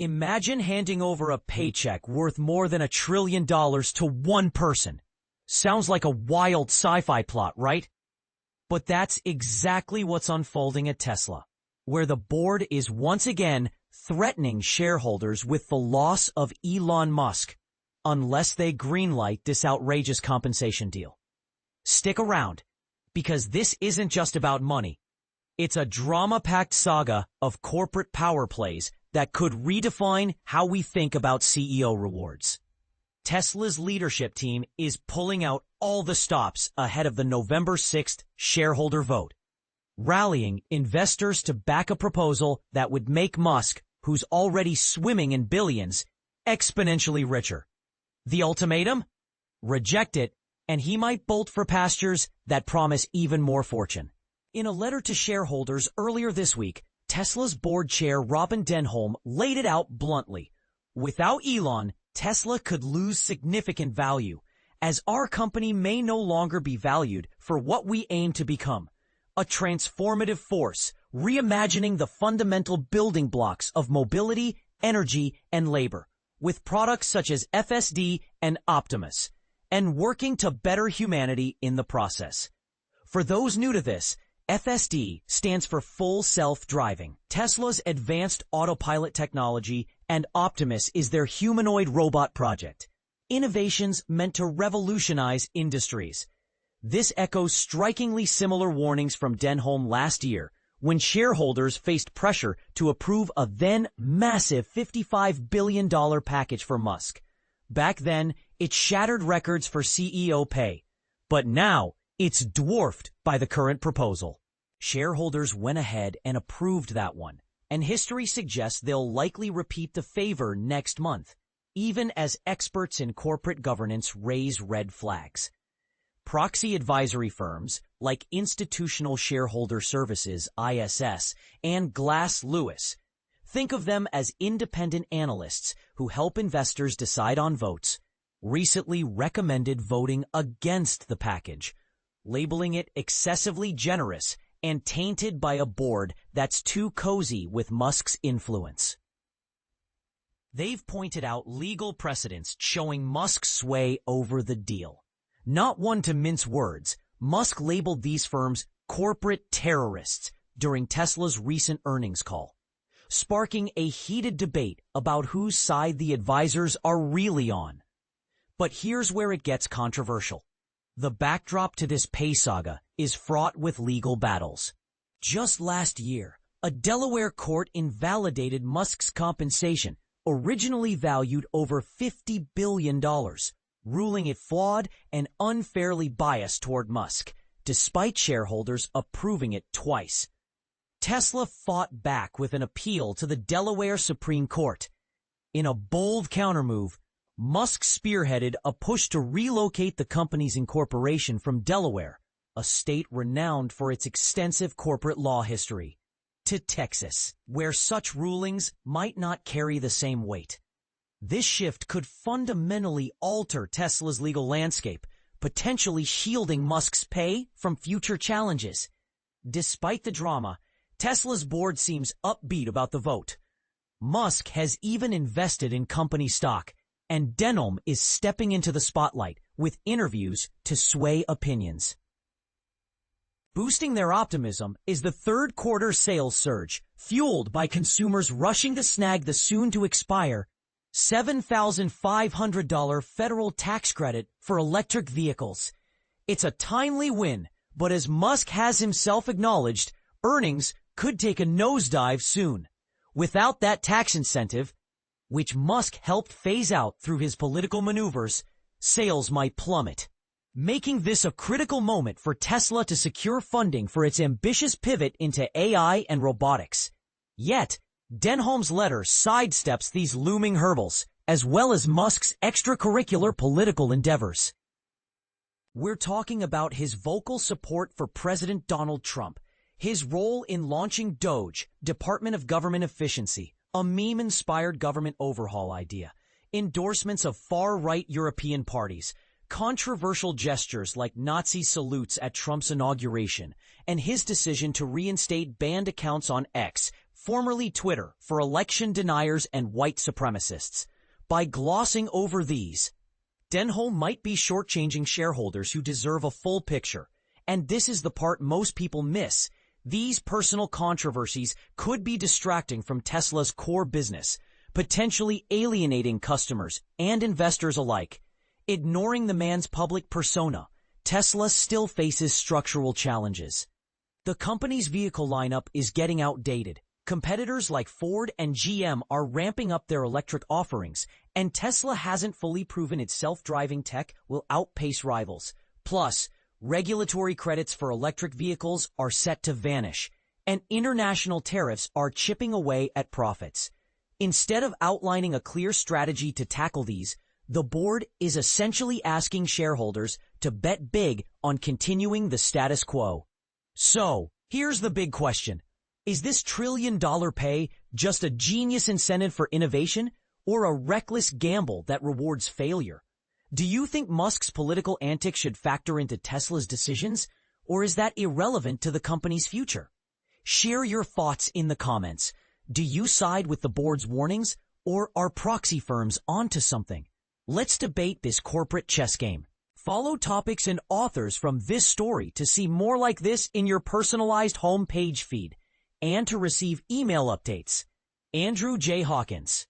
Imagine handing over a paycheck worth more than $1 trillion to one person. Sounds like a wild sci-fi plot, right? But that's exactly what's unfolding at Tesla, where the board is once again threatening shareholders with the loss of Elon Musk unless they greenlight this outrageous compensation deal. Stick around, because this isn't just about money. It's a drama-packed saga of corporate power plays that could redefine how we think about CEO rewards. Tesla's leadership team is pulling out all the stops ahead of the November 6th shareholder vote, rallying investors to back a proposal that would make Musk, who's already swimming in billions, exponentially richer. The ultimatum? Reject it, and he might bolt for pastures that promise even more fortune. In a letter to shareholders earlier this week, Tesla's board chair Robin Denholm laid it out bluntly. Without Elon, Tesla could lose significant value, as our company may no longer be valued for what we aim to become, a transformative force, reimagining the fundamental building blocks of mobility, energy, and labor, with products such as FSD and Optimus, and working to better humanity in the process. For those new to this, FSD stands for Full Self-Driving, Tesla's advanced autopilot technology, and Optimus is their humanoid robot project. Innovations meant to revolutionize industries. This echoes strikingly similar warnings from Denholm last year, when shareholders faced pressure to approve a then massive $55 billion package for Musk. Back then, it shattered records for CEO pay, but now it's dwarfed by the current proposal. Shareholders went ahead and approved that one, and history suggests they'll likely repeat the favor next month, even as experts in corporate governance raise red flags. Proxy advisory firms like Institutional Shareholder Services, ISS, and Glass Lewis, think of them as independent analysts who help investors decide on votes, recently recommended voting against the package, labeling it excessively generous and tainted by a board that's too cozy with Musk's influence. They've pointed out legal precedents showing Musk's sway over the deal. Not one to mince words, Musk labeled these firms corporate terrorists during Tesla's recent earnings call, sparking a heated debate about whose side the advisors are really on. But here's where it gets controversial. The backdrop to this pay saga is fraught with legal battles. Just last year, a Delaware court invalidated Musk's compensation, originally valued over $50 billion, ruling it flawed and unfairly biased toward Musk, despite shareholders approving it twice. Tesla fought back with an appeal to the Delaware Supreme Court. In a bold countermove, Musk spearheaded a push to relocate the company's incorporation from Delaware, a state renowned for its extensive corporate law history, to Texas, where such rulings might not carry the same weight. This shift could fundamentally alter Tesla's legal landscape, potentially shielding Musk's pay from future challenges. Despite the drama, Tesla's board seems upbeat about the vote. Musk has even invested in company stock, and Denholm is stepping into the spotlight with interviews to sway opinions. Boosting their optimism is the third quarter sales surge, fueled by consumers rushing to snag the soon-to-expire $7,500 federal tax credit for electric vehicles. It's a timely win, but as Musk has himself acknowledged, earnings could take a nosedive soon. Without that tax incentive, which Musk helped phase out through his political maneuvers, sales might plummet, making this a critical moment for Tesla to secure funding for its ambitious pivot into AI and robotics. Yet, Denholm's letter sidesteps these looming hurdles, as well as Musk's extracurricular political endeavors. We're talking about his vocal support for President Donald Trump, his role in launching DOGE, Department of Government Efficiency, a meme-inspired government overhaul idea, endorsements of far-right European parties, controversial gestures like Nazi salutes at Trump's inauguration, and his decision to reinstate banned accounts on X, formerly Twitter, for election deniers and white supremacists. By glossing over these, Denholm might be shortchanging shareholders who deserve a full picture. And this is the part most people miss. These personal controversies could be distracting from Tesla's core business, potentially alienating customers and investors alike. Ignoring the man's public persona, Tesla still faces structural challenges. The company's vehicle lineup is getting outdated. Competitors like Ford and GM are ramping up their electric offerings, and Tesla hasn't fully proven its self-driving tech will outpace rivals. Plus, regulatory credits for electric vehicles are set to vanish, and international tariffs are chipping away at profits. Instead of outlining a clear strategy to tackle these, the board is essentially asking shareholders to bet big on continuing the status quo. So, here's the big question. Is this trillion-dollar pay just a genius incentive for innovation or a reckless gamble that rewards failure? Do you think Musk's political antics should factor into Tesla's decisions, or is that irrelevant to the company's future? Share your thoughts in the comments. Do you side with the board's warnings, or are proxy firms onto something? Let's debate this corporate chess game. Follow topics and authors from this story to see more like this in your personalized homepage feed and to receive email updates. Andrew J. Hawkins.